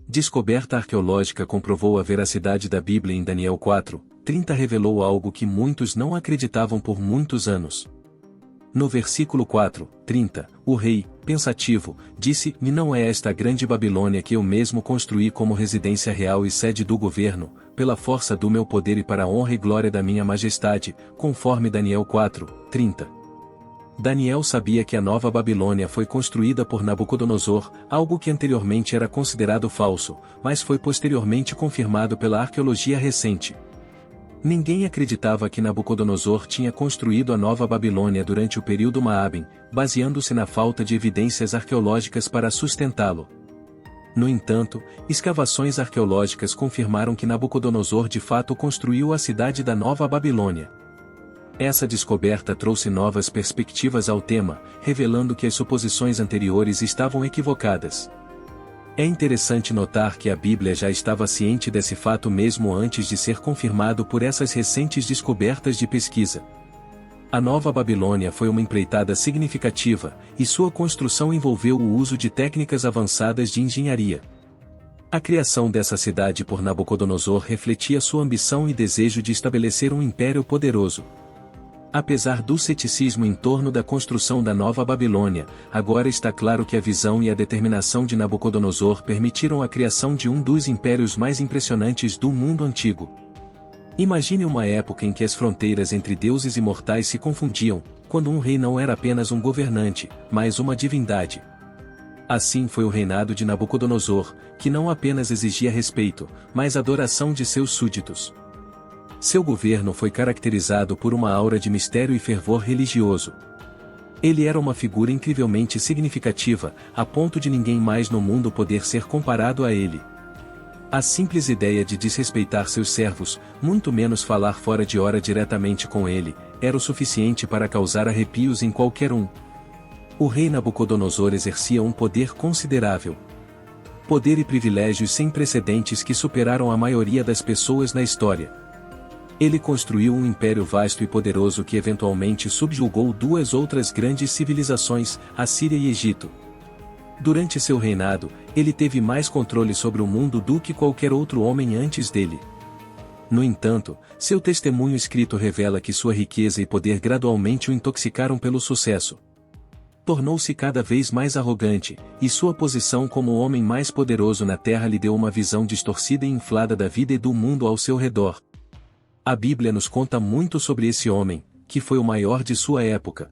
descoberta arqueológica comprovou a veracidade da Bíblia em Daniel 4:30 revelou algo que muitos não acreditavam por muitos anos. No versículo 4:30, o rei, pensativo, disse-me: não é esta a grande Babilônia que eu mesmo construí como residência real e sede do governo, pela força do meu poder e para a honra e glória da minha majestade, conforme Daniel 4:30. Daniel sabia que a nova Babilônia foi construída por Nabucodonosor, algo que anteriormente era considerado falso, mas foi posteriormente confirmado pela arqueologia recente. Ninguém acreditava que Nabucodonosor tinha construído a nova Babilônia durante o período Maabim, baseando-se na falta de evidências arqueológicas para sustentá-lo. No entanto, escavações arqueológicas confirmaram que Nabucodonosor de fato construiu a cidade da Nova Babilônia. Essa descoberta trouxe novas perspectivas ao tema, revelando que as suposições anteriores estavam equivocadas. É interessante notar que a Bíblia já estava ciente desse fato mesmo antes de ser confirmado por essas recentes descobertas de pesquisa. A Nova Babilônia foi uma empreitada significativa, e sua construção envolveu o uso de técnicas avançadas de engenharia. A criação dessa cidade por Nabucodonosor refletia sua ambição e desejo de estabelecer um império poderoso. Apesar do ceticismo em torno da construção da Nova Babilônia, agora está claro que a visão e a determinação de Nabucodonosor permitiram a criação de um dos impérios mais impressionantes do mundo antigo. Imagine uma época em que as fronteiras entre deuses e mortais se confundiam, quando um rei não era apenas um governante, mas uma divindade. Assim foi o reinado de Nabucodonosor, que não apenas exigia respeito, mas adoração de seus súditos. Seu governo foi caracterizado por uma aura de mistério e fervor religioso. Ele era uma figura incrivelmente significativa, a ponto de ninguém mais no mundo poder ser comparado a ele. A simples ideia de desrespeitar seus servos, muito menos falar fora de hora diretamente com ele, era o suficiente para causar arrepios em qualquer um. O rei Nabucodonosor exercia um poder considerável. Poder e privilégios sem precedentes que superaram a maioria das pessoas na história. Ele construiu um império vasto e poderoso que eventualmente subjugou duas outras grandes civilizações, a Síria e Egito. Durante seu reinado, ele teve mais controle sobre o mundo do que qualquer outro homem antes dele. No entanto, seu testemunho escrito revela que sua riqueza e poder gradualmente o intoxicaram pelo sucesso. Tornou-se cada vez mais arrogante, e sua posição como o homem mais poderoso na Terra lhe deu uma visão distorcida e inflada da vida e do mundo ao seu redor. A Bíblia nos conta muito sobre esse homem, que foi o maior de sua época.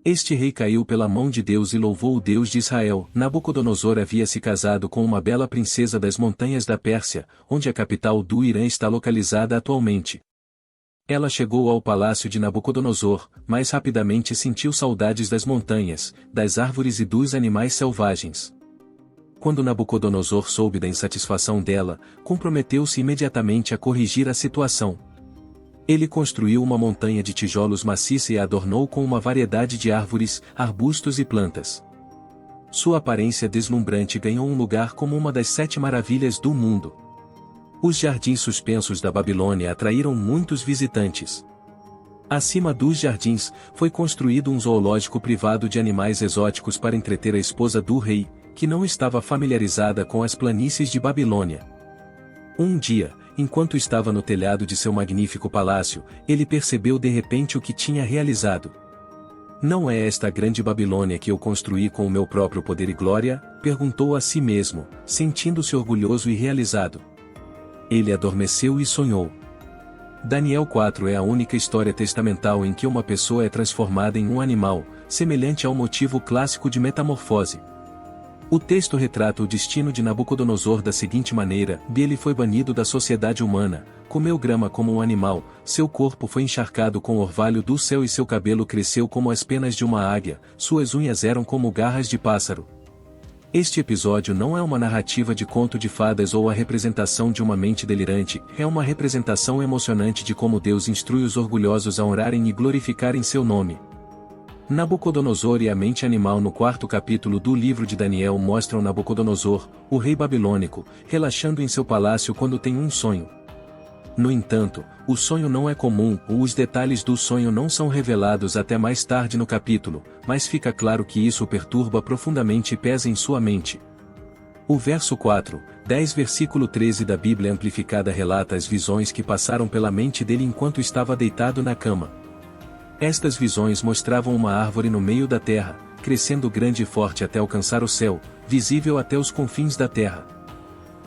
Este rei caiu pela mão de Deus e louvou o Deus de Israel. Nabucodonosor havia se casado com uma bela princesa das montanhas da Pérsia, onde a capital do Irã está localizada atualmente. Ela chegou ao palácio de Nabucodonosor, mas rapidamente sentiu saudades das montanhas, das árvores e dos animais selvagens. Quando Nabucodonosor soube da insatisfação dela, comprometeu-se imediatamente a corrigir a situação. Ele construiu uma montanha de tijolos maciça e a adornou com uma variedade de árvores, arbustos e plantas. Sua aparência deslumbrante ganhou um lugar como uma das 7 maravilhas do mundo. Os jardins suspensos da Babilônia atraíram muitos visitantes. Acima dos jardins, foi construído um zoológico privado de animais exóticos para entreter a esposa do rei, que não estava familiarizada com as planícies de Babilônia. Um dia, enquanto estava no telhado de seu magnífico palácio, ele percebeu de repente o que tinha realizado. Não é esta a grande Babilônia que eu construí com o meu próprio poder e glória? Perguntou a si mesmo, sentindo-se orgulhoso e realizado. Ele adormeceu e sonhou. Daniel 4 é a única história testamental em que uma pessoa é transformada em um animal, semelhante ao motivo clássico de metamorfose. O texto retrata o destino de Nabucodonosor da seguinte maneira: ele foi banido da sociedade humana, comeu grama como um animal, seu corpo foi encharcado com orvalho do céu e seu cabelo cresceu como as penas de uma águia, suas unhas eram como garras de pássaro. Este episódio não é uma narrativa de conto de fadas ou a representação de uma mente delirante, é uma representação emocionante de como Deus instrui os orgulhosos a honrarem e glorificarem seu nome. Nabucodonosor e a mente animal. No 4º capítulo do livro de Daniel mostram Nabucodonosor, o rei babilônico, relaxando em seu palácio quando tem um sonho. No entanto, o sonho não é comum, os detalhes do sonho não são revelados até mais tarde no capítulo, mas fica claro que isso o perturba profundamente e pesa em sua mente. O verso 4, 10 versículo 13 da Bíblia Amplificada relata as visões que passaram pela mente dele enquanto estava deitado na cama. Estas visões mostravam uma árvore no meio da terra, crescendo grande e forte até alcançar o céu, visível até os confins da terra.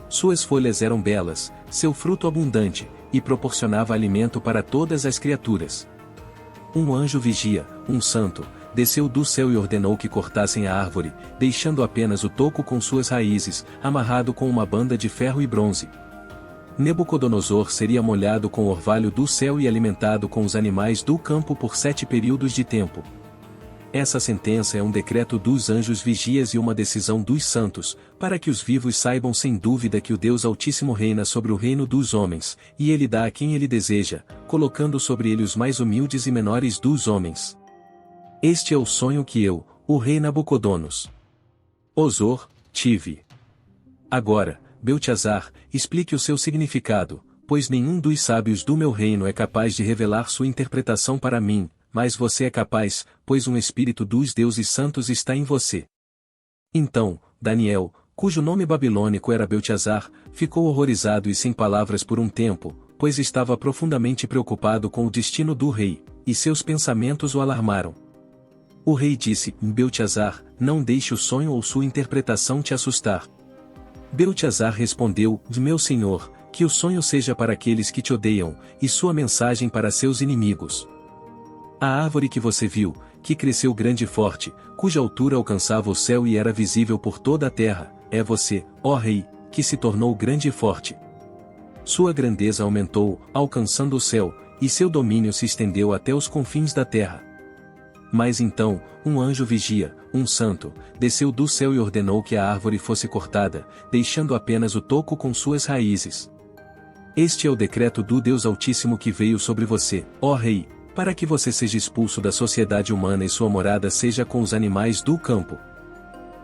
Suas folhas eram belas, seu fruto abundante, e proporcionava alimento para todas as criaturas. Um anjo vigia, um santo, desceu do céu e ordenou que cortassem a árvore, deixando apenas o toco com suas raízes, amarrado com uma banda de ferro e bronze. Nabucodonosor seria molhado com o orvalho do céu e alimentado com os animais do campo por 7 períodos de tempo. Essa sentença é um decreto dos anjos vigias e uma decisão dos santos, para que os vivos saibam sem dúvida que o Deus Altíssimo reina sobre o reino dos homens, e ele dá a quem ele deseja, colocando sobre ele os mais humildes e menores dos homens. Este é o sonho que eu, o rei Nabucodonosor, tive. Agora, Beltesazar, explique o seu significado, pois nenhum dos sábios do meu reino é capaz de revelar sua interpretação para mim, mas você é capaz, pois um espírito dos deuses santos está em você. Então, Daniel, cujo nome babilônico era Beltesazar, ficou horrorizado e sem palavras por um tempo, pois estava profundamente preocupado com o destino do rei, e seus pensamentos o alarmaram. O rei disse: Beltesazar, não deixe o sonho ou sua interpretação te assustar. Beltesazar respondeu: meu senhor, que o sonho seja para aqueles que te odeiam, e sua mensagem para seus inimigos. A árvore que você viu, que cresceu grande e forte, cuja altura alcançava o céu e era visível por toda a terra, é você, ó rei, que se tornou grande e forte. Sua grandeza aumentou, alcançando o céu, e seu domínio se estendeu até os confins da terra. Mas então, um anjo vigia, um santo, desceu do céu e ordenou que a árvore fosse cortada, deixando apenas o toco com suas raízes. Este é o decreto do Deus Altíssimo que veio sobre você, ó rei, para que você seja expulso da sociedade humana e sua morada seja com os animais do campo.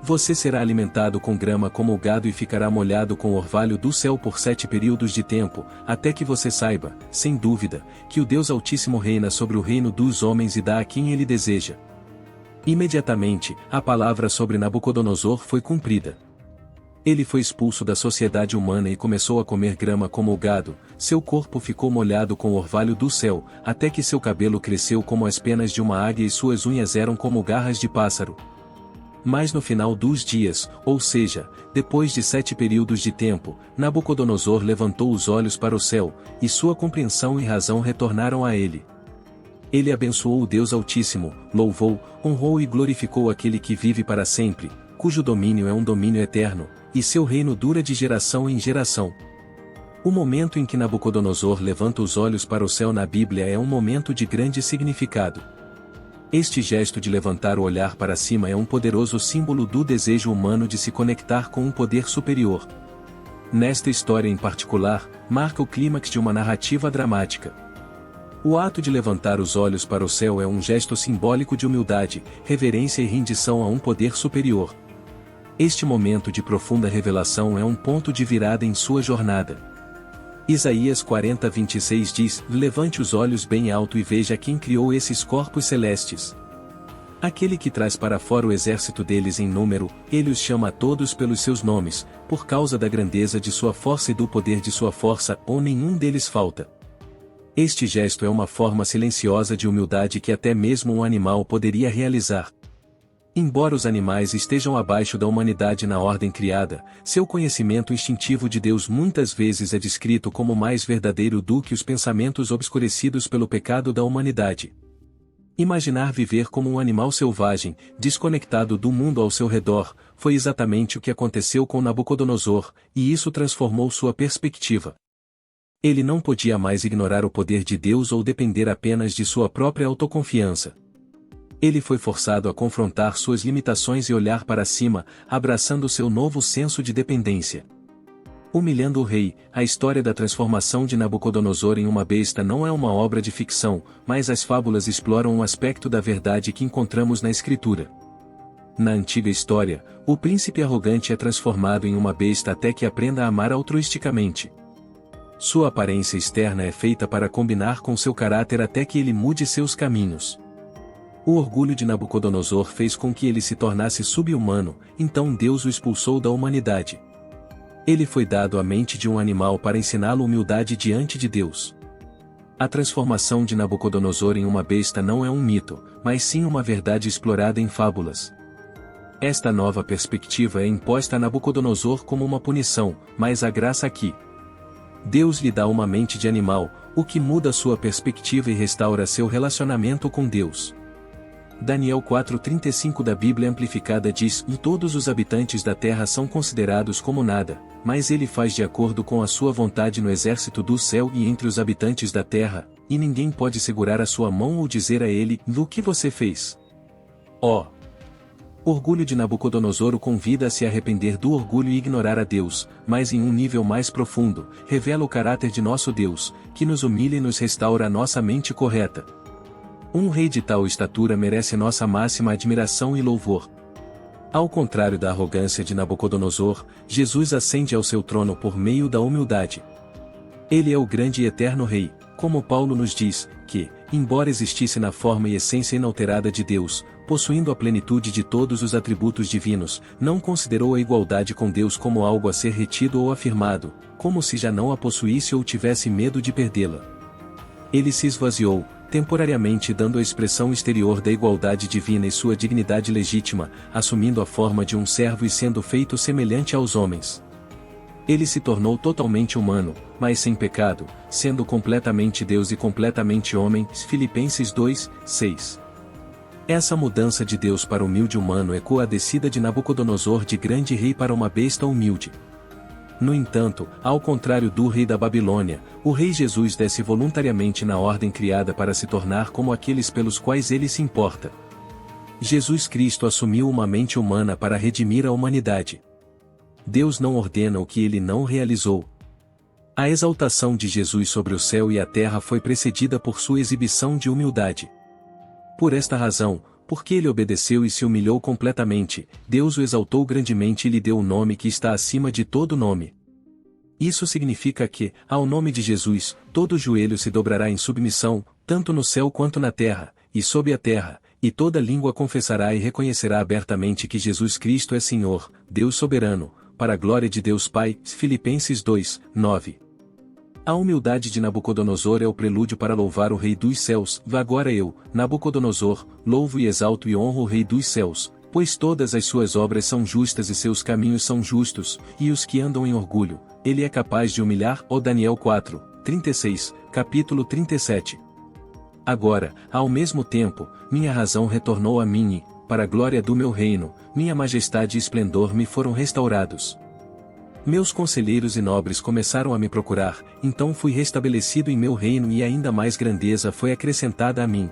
Você será alimentado com grama como o gado e ficará molhado com o orvalho do céu por 7 períodos de tempo, até que você saiba, sem dúvida, que o Deus Altíssimo reina sobre o reino dos homens e dá a quem ele deseja. Imediatamente, a palavra sobre Nabucodonosor foi cumprida. Ele foi expulso da sociedade humana e começou a comer grama como o gado, seu corpo ficou molhado com o orvalho do céu, até que seu cabelo cresceu como as penas de uma águia e suas unhas eram como garras de pássaro. Mas no final dos dias, ou seja, depois de 7 períodos de tempo, Nabucodonosor levantou os olhos para o céu, e sua compreensão e razão retornaram a ele. Ele abençoou o Deus Altíssimo, louvou, honrou e glorificou aquele que vive para sempre, cujo domínio é um domínio eterno, e seu reino dura de geração em geração. O momento em que Nabucodonosor levanta os olhos para o céu na Bíblia é um momento de grande significado. Este gesto de levantar o olhar para cima é um poderoso símbolo do desejo humano de se conectar com um poder superior. Nesta história em particular, marca o clímax de uma narrativa dramática. O ato de levantar os olhos para o céu é um gesto simbólico de humildade, reverência e rendição a um poder superior. Este momento de profunda revelação é um ponto de virada em sua jornada. Isaías 40:26 diz: levante os olhos bem alto e veja quem criou esses corpos celestes. Aquele que traz para fora o exército deles em número, ele os chama a todos pelos seus nomes, por causa da grandeza de sua força e do poder de sua força, ou nenhum deles falta. Este gesto é uma forma silenciosa de humildade que até mesmo um animal poderia realizar. Embora os animais estejam abaixo da humanidade na ordem criada, seu conhecimento instintivo de Deus muitas vezes é descrito como mais verdadeiro do que os pensamentos obscurecidos pelo pecado da humanidade. Imaginar viver como um animal selvagem, desconectado do mundo ao seu redor, foi exatamente o que aconteceu com Nabucodonosor, e isso transformou sua perspectiva. Ele não podia mais ignorar o poder de Deus ou depender apenas de sua própria autoconfiança. Ele foi forçado a confrontar suas limitações e olhar para cima, abraçando seu novo senso de dependência. Humilhando o rei, a história da transformação de Nabucodonosor em uma besta não é uma obra de ficção, mas as fábulas exploram um aspecto da verdade que encontramos na Escritura. Na antiga história, o príncipe arrogante é transformado em uma besta até que aprenda a amar altruisticamente. Sua aparência externa é feita para combinar com seu caráter até que ele mude seus caminhos. O orgulho de Nabucodonosor fez com que ele se tornasse sub-humano, então Deus o expulsou da humanidade. Ele foi dado a mente de um animal para ensiná-lo humildade diante de Deus. A transformação de Nabucodonosor em uma besta não é um mito, mas sim uma verdade explorada em fábulas. Esta nova perspectiva é imposta a Nabucodonosor como uma punição, mas a graça aqui. Deus lhe dá uma mente de animal, o que muda sua perspectiva e restaura seu relacionamento com Deus. Daniel 4:35 da Bíblia Amplificada diz: "E todos os habitantes da terra são considerados como nada, mas ele faz de acordo com a sua vontade no exército do céu e entre os habitantes da terra, e ninguém pode segurar a sua mão ou dizer a ele: o que você fez?" Ó! Orgulho de Nabucodonosor o convida a se arrepender do orgulho e ignorar a Deus, mas em um nível mais profundo, revela o caráter de nosso Deus, que nos humilha e nos restaura a nossa mente correta. Um rei de tal estatura merece nossa máxima admiração e louvor. Ao contrário da arrogância de Nabucodonosor, Jesus ascende ao seu trono por meio da humildade. Ele é o grande e eterno Rei, como Paulo nos diz, que, embora existisse na forma e essência inalterada de Deus, possuindo a plenitude de todos os atributos divinos, não considerou a igualdade com Deus como algo a ser retido ou afirmado, como se já não a possuísse ou tivesse medo de perdê-la. Ele se esvaziou, temporariamente dando a expressão exterior da igualdade divina e sua dignidade legítima, assumindo a forma de um servo e sendo feito semelhante aos homens. Ele se tornou totalmente humano, mas sem pecado, sendo completamente Deus e completamente homem. Filipenses 2:6. Essa mudança de Deus para o humilde humano ecoa a descida de Nabucodonosor de grande rei para uma besta humilde. No entanto, ao contrário do rei da Babilônia, o rei Jesus desce voluntariamente na ordem criada para se tornar como aqueles pelos quais ele se importa. Jesus Cristo assumiu uma mente humana para redimir a humanidade. Deus não ordena o que ele não realizou. A exaltação de Jesus sobre o céu e a terra foi precedida por sua exibição de humildade. Por esta razão, porque ele obedeceu e se humilhou completamente, Deus o exaltou grandemente e lhe deu o nome que está acima de todo nome. Isso significa que, ao nome de Jesus, todo joelho se dobrará em submissão, tanto no céu quanto na terra, e sob a terra, e toda língua confessará e reconhecerá abertamente que Jesus Cristo é Senhor, Deus soberano, para a glória de Deus Pai. Filipenses 2:9. A humildade de Nabucodonosor é o prelúdio para louvar o Rei dos Céus. Agora eu, Nabucodonosor, louvo e exalto e honro o Rei dos Céus, pois todas as suas obras são justas e seus caminhos são justos, e os que andam em orgulho, ele é capaz de humilhar. Daniel 4:36, capítulo 37. Agora, ao mesmo tempo, minha razão retornou a mim e, para a glória do meu reino, minha majestade e esplendor me foram restaurados. Meus conselheiros e nobres começaram a me procurar, então fui restabelecido em meu reino e ainda mais grandeza foi acrescentada a mim.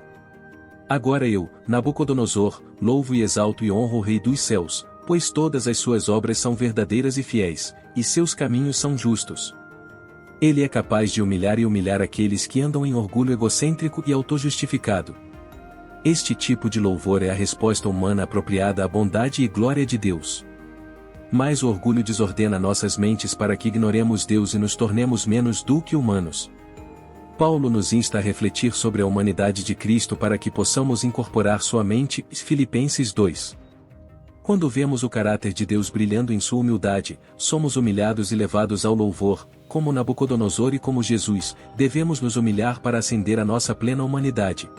Agora eu, Nabucodonosor, louvo e exalto e honro o Rei dos Céus, pois todas as suas obras são verdadeiras e fiéis, e seus caminhos são justos. Ele é capaz de humilhar e humilhar aqueles que andam em orgulho egocêntrico e autojustificado. Este tipo de louvor é a resposta humana apropriada à bondade e glória de Deus. Mas o orgulho desordena nossas mentes para que ignoremos Deus e nos tornemos menos do que humanos. Paulo nos insta a refletir sobre a humanidade de Cristo para que possamos incorporar sua mente. Filipenses 2. Quando vemos o caráter de Deus brilhando em sua humildade, somos humilhados e levados ao louvor. Como Nabucodonosor e como Jesus, devemos nos humilhar para ascender à nossa plena humanidade.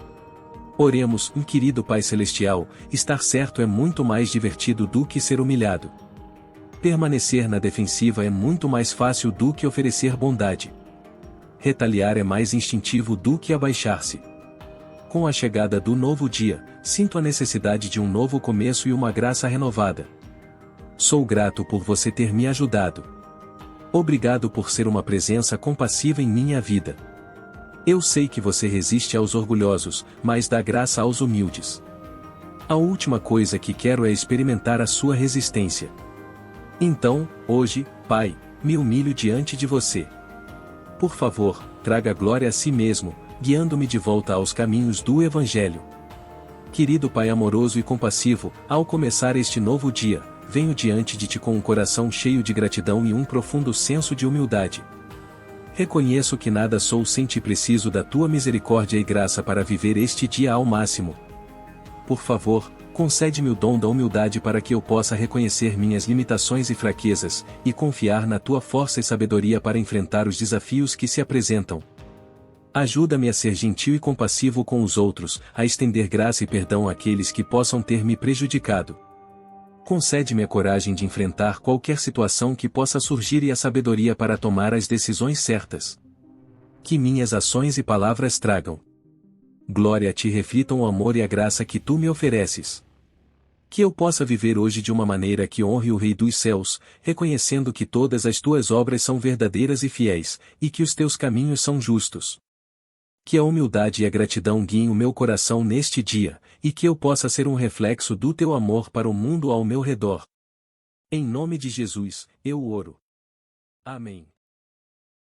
Oremos, querido Pai Celestial, estar certo é muito mais divertido do que ser humilhado. Permanecer na defensiva é muito mais fácil do que oferecer bondade. Retaliar é mais instintivo do que abaixar-se. Com a chegada do novo dia, sinto a necessidade de um novo começo e uma graça renovada. Sou grato por você ter me ajudado. Obrigado por ser uma presença compassiva em minha vida. Eu sei que você resiste aos orgulhosos, mas dá graça aos humildes. A última coisa que quero é experimentar a sua resistência. Então, hoje, Pai, me humilho diante de você. Por favor, traga glória a si mesmo, guiando-me de volta aos caminhos do Evangelho. Querido Pai amoroso e compassivo, ao começar este novo dia, venho diante de Ti com um coração cheio de gratidão e um profundo senso de humildade. Reconheço que nada sou sem Ti e preciso da Tua misericórdia e graça para viver este dia ao máximo. Por favor, Concede-me o dom da humildade para que eu possa reconhecer minhas limitações e fraquezas, e confiar na tua força e sabedoria para enfrentar os desafios que se apresentam. Ajuda-me a ser gentil e compassivo com os outros, a estender graça e perdão àqueles que possam ter me prejudicado. Concede-me a coragem de enfrentar qualquer situação que possa surgir e a sabedoria para tomar as decisões certas. Que minhas ações e palavras tragam glória a ti, reflitam o amor e a graça que tu me ofereces. Que eu possa viver hoje de uma maneira que honre o Rei dos céus, reconhecendo que todas as tuas obras são verdadeiras e fiéis, e que os teus caminhos são justos. Que a humildade e a gratidão guiem o meu coração neste dia, e que eu possa ser um reflexo do teu amor para o mundo ao meu redor. Em nome de Jesus, eu oro. Amém.